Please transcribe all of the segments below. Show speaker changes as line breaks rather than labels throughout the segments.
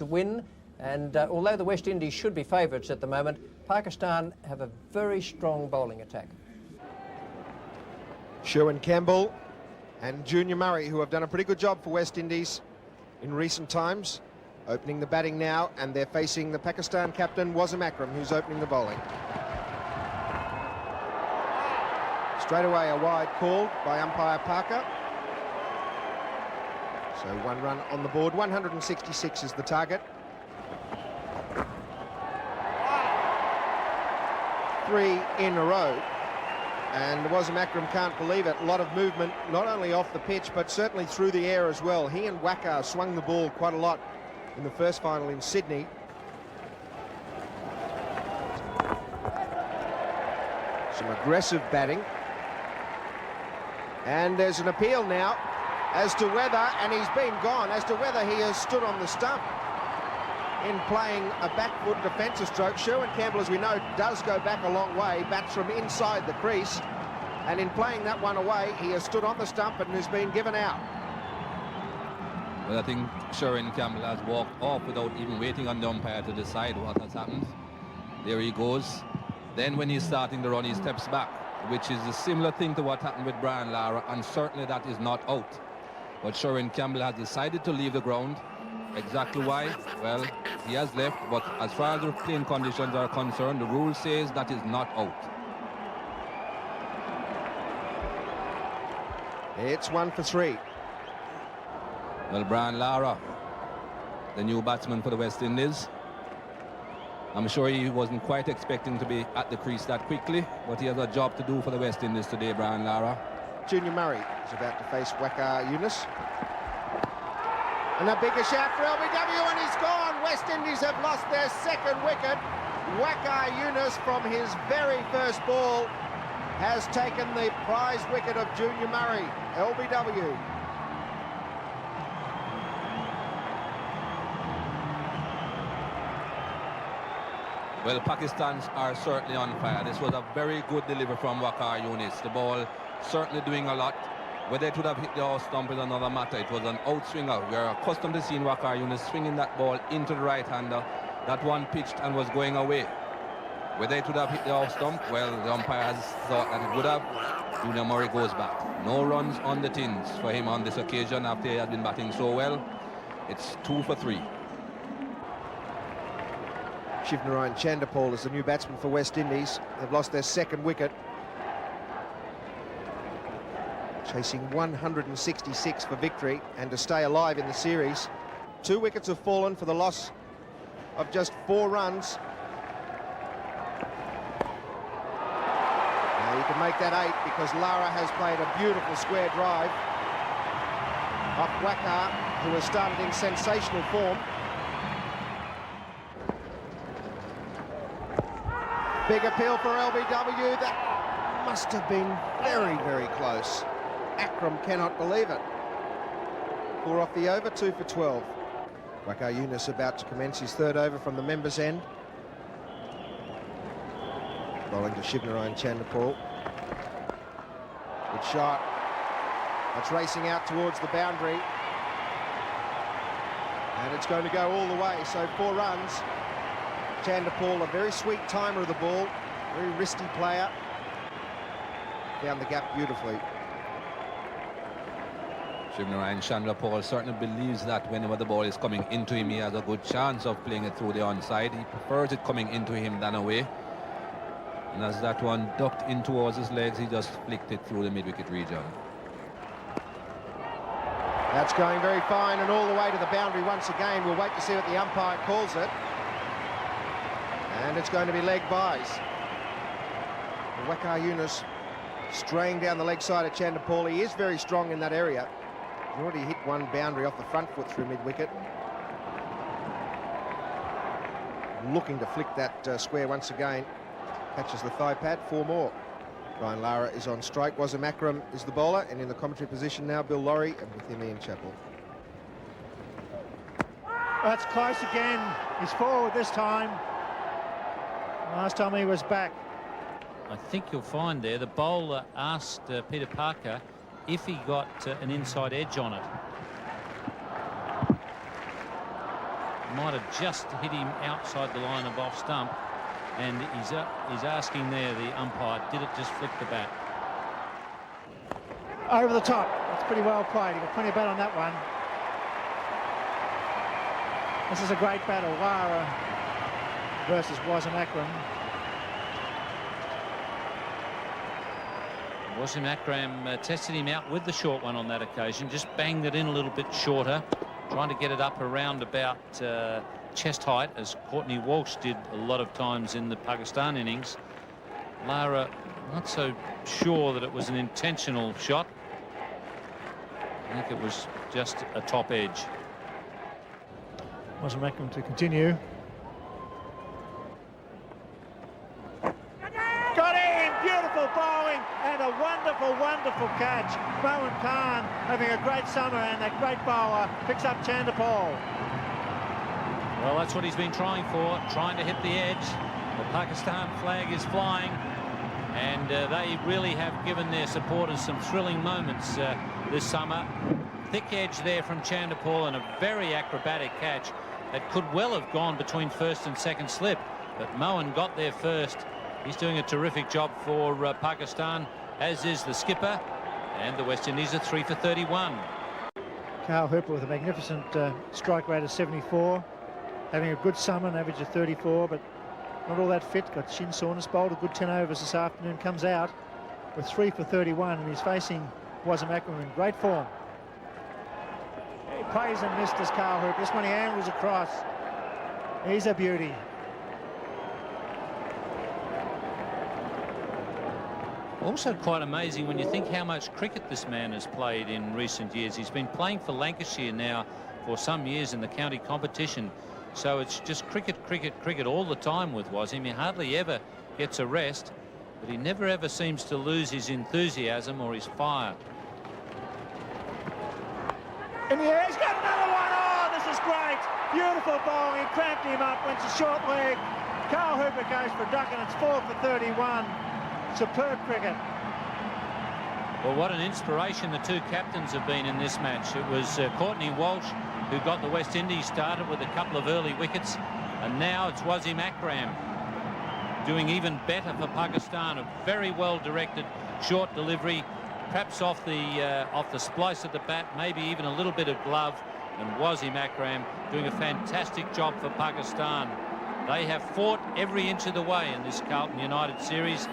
to win, and although the West Indies should be favourites at the moment, Pakistan have a very strong bowling attack.
Sherwin Campbell and Junior Murray, who have done a pretty good job for West Indies in recent times, opening the batting now, and they're facing the Pakistan captain Wasim Akram, who's opening the bowling. Straight away a wide called by umpire Parker. So 1 run on the board. 166 is the target. 3 in a row. And Wasim Akram can't believe it. A lot of movement, not only off the pitch, but certainly through the air as well. He and Waqar swung the ball quite a lot in the first final in Sydney. Some aggressive batting. And there's an appeal now as to whether, and he's been gone, as to whether he has stood on the stump in playing a back foot defensive stroke. Sherwin Campbell, as we know, does go back a long way, bats from inside the crease, and in playing that one away, he has stood on the stump and has been given out.
Well, I think Sherwin Campbell has walked off without even waiting on the umpire to decide what has happened. There he goes. Then when he's starting the run, he steps back, which is a similar thing to what happened with Brian Lara, and certainly that is not out. But Sherwin Campbell has decided to leave the ground. Exactly why? Well, he has left, but as far as the playing conditions are concerned, the rule says that is not out.
It's 1 for 3.
Well, Brian Lara, the new batsman for the West Indies, I'm sure he wasn't quite expecting to be at the crease that quickly, but he has a job to do for the West Indies today, Brian Lara.
Junior Murray is about to face Waqar Younis. And a bigger shout for LBW, and he's gone. West Indies have lost their second wicket. Waqar Younis, from his very first ball, has taken the prize wicket of Junior Murray. LBW.
Well, Pakistan are certainly on fire. This was a very good delivery from Waqar Younis. The ball certainly doing a lot. Whether it would have hit the off stump is another matter. It was an outswinger. We are accustomed to seeing Waqar Younis swinging that ball into the right-hander. That one pitched and was going away. Whether it would have hit the off stump, well, the umpire has thought that it would have. Junior Murray goes back. No runs on the tins for him on this occasion after he has been batting so well. It's 2 for 3.
Shivnarine Chanderpaul is the new batsman for West Indies. They've lost their second wicket. Chasing 166 for victory and to stay alive in the series. 2 wickets have fallen for the loss of just 4 runs. Now you can make that 8 because Lara has played a beautiful square drive off Waqar, who has started in sensational form. Big appeal for LBW. That must have been very, very close. Akram cannot believe it. 4 off the over, 2 for 12. Waqar Younis about to commence his 3rd over from the members' end. Bowling to Shivnarine Chanderpaul. Good shot. That's racing out towards the boundary. And it's going to go all the way, so 4 runs. Chanderpaul, a very sweet timer of the ball, very wristy player. Down the gap beautifully.
Shivnarine Chanderpaul certainly believes that whenever the ball is coming into him, he has a good chance of playing it through the onside. He prefers it coming into him than away. And as that one ducked in towards his legs, he just flicked it through the mid-wicket region.
That's going very fine and all the way to the boundary once again. We'll wait to see what the umpire calls it. And it's going to be leg byes. Waqar Younis straying down the leg side of Chanderpaul. He is very strong in that area. He's already hit 1 boundary off the front foot through mid-wicket. Looking to flick that square once again. Catches the thigh pad, 4 more. Brian Lara is on strike. Wasim Akram is the bowler, and in the commentary position now, Bill Laurie, and with him Ian Chappell.
That's close again. He's forward this time. Last time he was back.
I think you'll find there the bowler asked Peter Parker if he got an inside edge on it. might have just hit him outside the line of off stump, and he's asking there, the umpire, did it just flick the bat?
Over the top. That's pretty well played. He got plenty of bat on that one. This is a great battle. Lara versus Wasim Akram.
Wasim Akram tested him out with the short one on that occasion, just banged it in a little bit shorter, trying to get it up around about chest height, as Courtney Walsh did a lot of times in the Pakistan innings. Lara not so sure that it was an intentional shot. I think it was just a top edge.
Wasim Akram to continue. Got in! Beautiful bowling and a wonderful, wonderful catch. Mohan Khan having a great summer, and that great bowler picks up Chandapal.
Well, that's what he's been trying for, trying to hit the edge. The Pakistan flag is flying, and they really have given their supporters some thrilling moments this summer. Thick edge there from Chandapal, and a very acrobatic catch that could well have gone between first and second slip, but Mohan got there first. He's doing a terrific job for Pakistan, as is the skipper, and the West Indies are 3 for 31.
Carl Hooper with a magnificent strike rate of 74, having a good summer, an average of 34, but not all that fit. Got shin soreness, bowled a good 10 overs this afternoon, comes out with 3 for 31, and he's facing Wasim Akram in great form. He plays and missed as Carl Hooper. This one he angles across. He's a beauty.
Also quite amazing when you think how much cricket this man has played in recent years. He's been playing for Lancashire now for some years in the county competition. So it's just cricket, cricket, cricket all the time with Wasim. He hardly ever gets a rest, but he never ever seems to lose his enthusiasm or his fire.
In the air, he's got another one. Oh, this is great. Beautiful bowling. He cramped him up, went to short leg. Carl Hooper goes for a duck, and it's 4 for 31. Superb cricket.
Well, what an inspiration the two captains have been in this match. It was Courtney Walsh who got the West Indies started with a couple of early wickets, and now it's Wasim Akram doing even better for Pakistan. A very well directed short delivery, perhaps off the splice of the bat, maybe even a little bit of glove, and Wasim Akram doing a fantastic job for Pakistan. They have fought every inch of the way in this Carlton United series,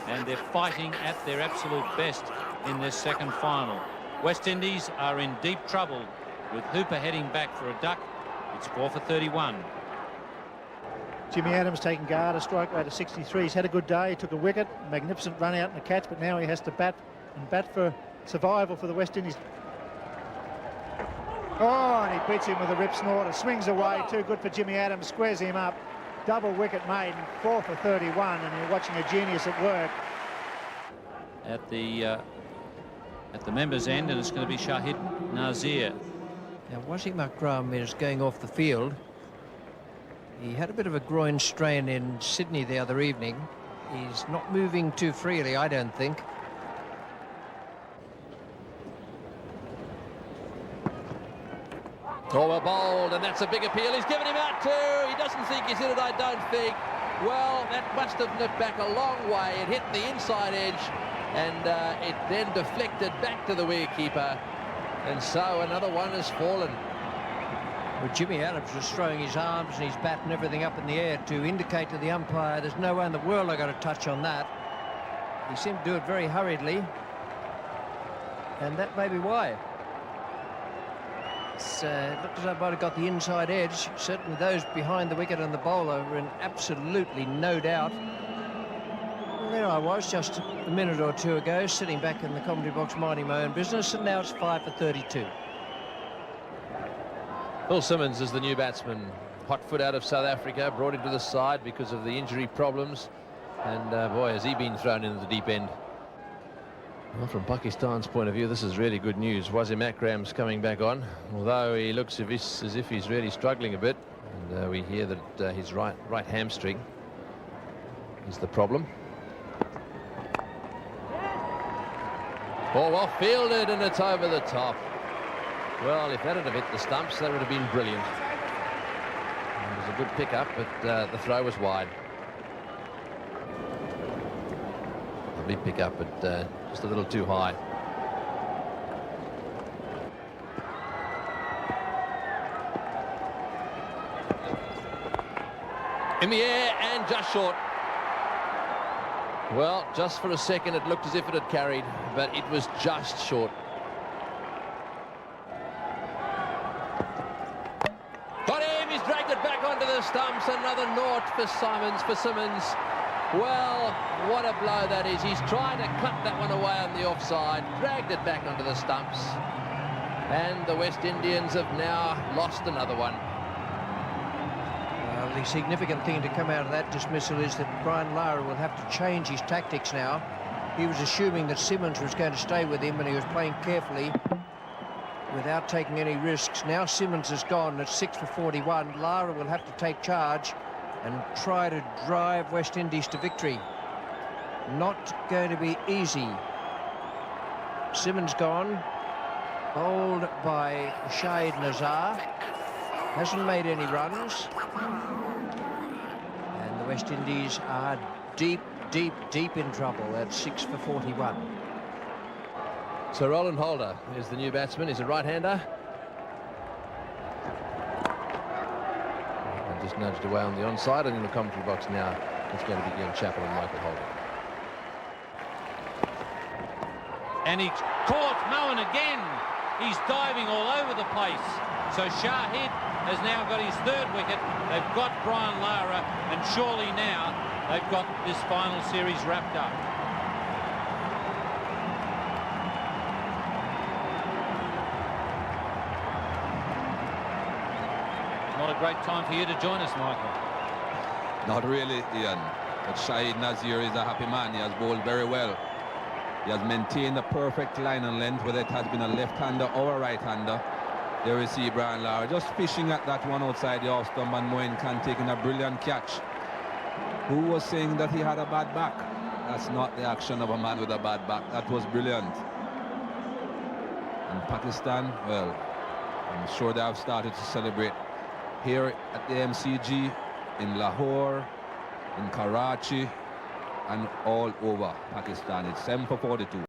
and they're fighting at their absolute best in this second final. West Indies are in deep trouble with Hooper heading back for a duck. It's 4 for 31.
Jimmy Adams taking guard, a strike rate of 63. He's had a good day. He took a wicket, magnificent run out and a catch, but now he has to bat for survival for the West Indies. Oh, and he beats him with a rip snorter. Swings away, too good for Jimmy Adams. Squares him up. Double wicket made, 4 for 31, and you're watching a genius at work.
At the members' end, and it's going to be Shahid Nazir.
Now, Wasim Akram is going off the field. He had a bit of a groin strain in Sydney the other evening. He's not moving too freely, I don't think.
Oh, well bowled, and that's a big appeal. He's given him out too. He doesn't think he's hit it, I don't think. Well, that must have nipped back a long way. It hit the inside edge, and it then deflected back to the wicketkeeper. And so another one has fallen.
Well, Jimmy Adams was throwing his arms and his bat and everything up in the air to indicate to the umpire there's no way in the world I got to touch on that. He seemed to do it very hurriedly, and that may be why. It looked as though I might have got the inside edge. Certainly those behind the wicket and the bowler were in absolutely no doubt. Well, there I was just a minute or two ago, sitting back in the commentary box minding my own business, and now it's 5 for 32.
Phil Simmons is the new batsman. Hot foot out of South Africa, brought into the side because of the injury problems. And boy, has he been thrown into the deep end. Well, from Pakistan's point of view, this is really good news. Wasim Akram's coming back on, although he looks as if he's really struggling a bit. And we hear that his right hamstring is the problem. Oh, well fielded, and it's over the top. Well, if that had hit the stumps, that would have been brilliant. good pickup, but the throw was wide. Lovely pickup, but just a little too high. In the air and just short. Well, just for a second it looked as if it had carried, but it was just short. Got him, he's dragged it back onto the stumps. Another naught for Simmons. Well, what a blow that is. He's trying to cut that one away on the offside, dragged it back onto the stumps. And the West Indians have now lost another one.
Well, the significant thing to come out of that dismissal is that Brian Lara will have to change his tactics now. He was assuming that Simmons was going to stay with him, and he was playing carefully without taking any risks. Now Simmons is gone at 6 for 41. Lara will have to take charge and try to drive West Indies to victory. Not going to be easy. Simmons gone, bowled by Shahid Nazir. Hasn't made any runs. And the West Indies are deep in trouble at 6 for 41.
So Roland Holder is the new batsman. He's a right-hander. And just nudged away on the onside, and in the commentary box now it's going to be Ian Chappell and Michael Holder.
And he caught Moen again. He's diving all over the place. So Shahid has now got his third wicket. They've got Brian Lara, and surely now they've got this final series wrapped up. Not a great time for you to join us, Michael.
Not really, Ian. But Shahid Nazir is a happy man. He has bowled very well. He has maintained a perfect line and length, whether it has been a left-hander or a right-hander. There we see Brian Lara just fishing at that one outside the off stump, and Moen Khan taking a brilliant catch. Who was saying that he had a bad back? That's not the action of a man with a bad back. That was brilliant. And Pakistan, well, I'm sure they have started to celebrate here at the MCG, in Lahore, in Karachi, and all over Pakistan. It's 7 for 42.